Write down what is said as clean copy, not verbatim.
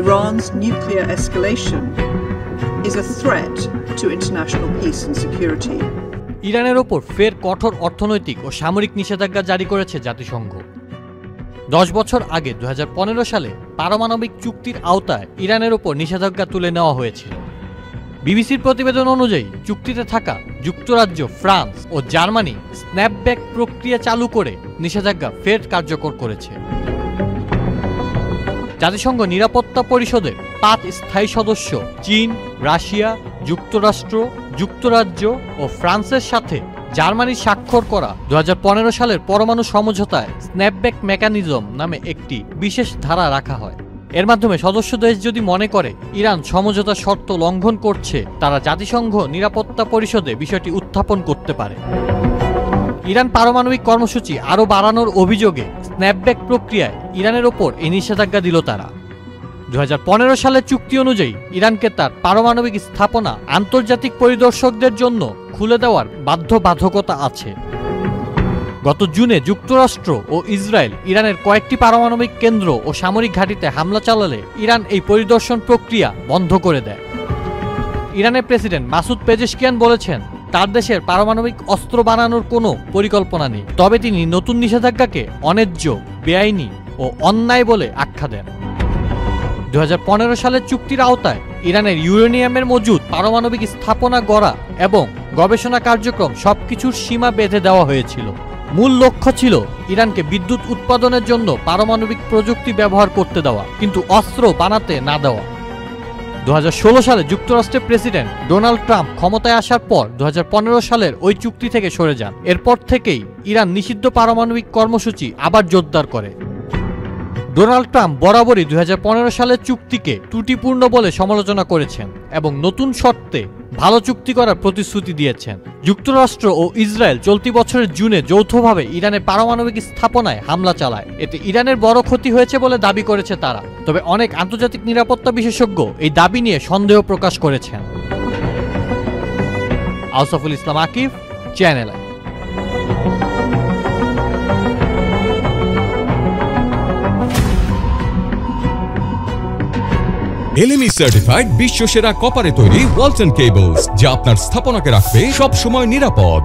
Iran's nuclear escalation is a threat to international peace and security. ইরানের ওপর ফের কঠোর অর্থনৈতিক ও সামরিক নিষেধাজ্ঞা জারি করেছে জাতিসংঘ। 10 বছর আগে 2015 সালে পারমাণবিক চুক্তির আওতায় ইরানের ওপর নিষেধাজ্ঞা তুলে নেওয়া হয়েছিল। বিবিসির প্রতিবেদন অনুযায়ী চুক্তিতে থাকা যুক্তরাজ্য, ফ্রান্স ও জার্মানি স্ন্যাপব্যাক প্রক্রিয়া চালু করে নিষেধাজ্ঞা ফের কার্যকর করেছে। জাতিসংঘ নিরাপত্তা পরিষদের 5 স্থায়ী সদস্য চীন, রাশিয়া, যুক্তরাষ্ট্র, যুক্তরাজ্য ও ফ্রান্সের সাথে জার্মানির স্বাক্ষর করা 2015 সালের পরমাণু সমঝোতায় স্ন্যাপব্যাক মেকানিজম নামে একটি বিশেষ ধারা রাখা হয়। এর মাধ্যমে সদস্য দেশ যদি মনে করে ইরান সমঝোতার শর্ত লঙ্ঘন করছে, তারা জাতিসংঘ নিরাপত্তা পরিষদে বিষয়টি উত্থাপন করতে পারে। ইরান পারমাণবিক কর্মসূচি আরও বাড়ানোর অভিযোগে স্ন্যাপব্যাক প্রক্রিয়ায় ইরানের ওপর এই নিষেধাজ্ঞা দিল তারা। 2015 সালের চুক্তি অনুযায়ী ইরানকে তার পারমাণবিক স্থাপনা আন্তর্জাতিক পরিদর্শকদের জন্য খুলে দেওয়ার বাধ্যবাধকতা আছে। গত জুনে যুক্তরাষ্ট্র ও ইসরায়েল ইরানের কয়েকটি পারমাণবিক কেন্দ্র ও সামরিক ঘাঁটিতে হামলা চালালে ইরান এই পরিদর্শন প্রক্রিয়া বন্ধ করে দেয়। ইরানের প্রেসিডেন্ট মাসুদ পেজেশকিয়ান বলেছেন, তার দেশের পারমাণবিক অস্ত্র বানানোর কোনো পরিকল্পনা নেই, তবে তিনি নতুন নিষেধাজ্ঞাকে অন্যায্য, বেআইনি ও অন্যায় বলে আখ্যা দেন। 2015 সালের চুক্তির আওতায় ইরানের ইউরেনিয়ামের মজুদ, পারমাণবিক স্থাপনা গড়া এবং গবেষণা কার্যক্রম সবকিছুর সীমা বেঁধে দেওয়া হয়েছিল। মূল লক্ষ্য ছিল ইরানকে বিদ্যুৎ উৎপাদনের জন্য পারমাণবিক প্রযুক্তি ব্যবহার করতে দেওয়া, কিন্তু অস্ত্র বানাতে না দেওয়া। 2016 সালে যুক্তরাষ্ট্রের প্রেসিডেন্ট ডোনাল্ড ট্রাম্প ক্ষমতায় আসার পর 2015 সালের ওই চুক্তি থেকে সরে যান। এরপর থেকেই ইরান নিষিদ্ধ পারমাণবিক কর্মসূচি আবার জোরদার করে। ডোনাল্ড ট্রাম্প বরাবরই 2015 সালের চুক্তিকে ত্রুটিপূর্ণ বলে সমালোচনা করেছেন এবং নতুন শর্তে ভালো চুক্তি করার প্রতিশ্রুতি দিয়েছেন। যুক্তরাষ্ট্র ও ইসরায়েল চলতি বছরের জুনে যৌথভাবে ইরানের পারমাণবিক স্থাপনায় হামলা চালায়। এতে ইরানের বড় ক্ষতি হয়েছে বলে দাবি করেছে তারা। তবে অনেক আন্তর্জাতিক নিরাপত্তা বিশেষজ্ঞ এই দাবি নিয়ে সন্দেহ প্রকাশ করেছেন। Ausaful Islam Akib, channel I. LME certified বিশ্বসেরা কপারে তৈরি ওয়ালটন কেবলস, যা আপনার স্থাপনাকে রাখবে সব সময় নিরাপদ।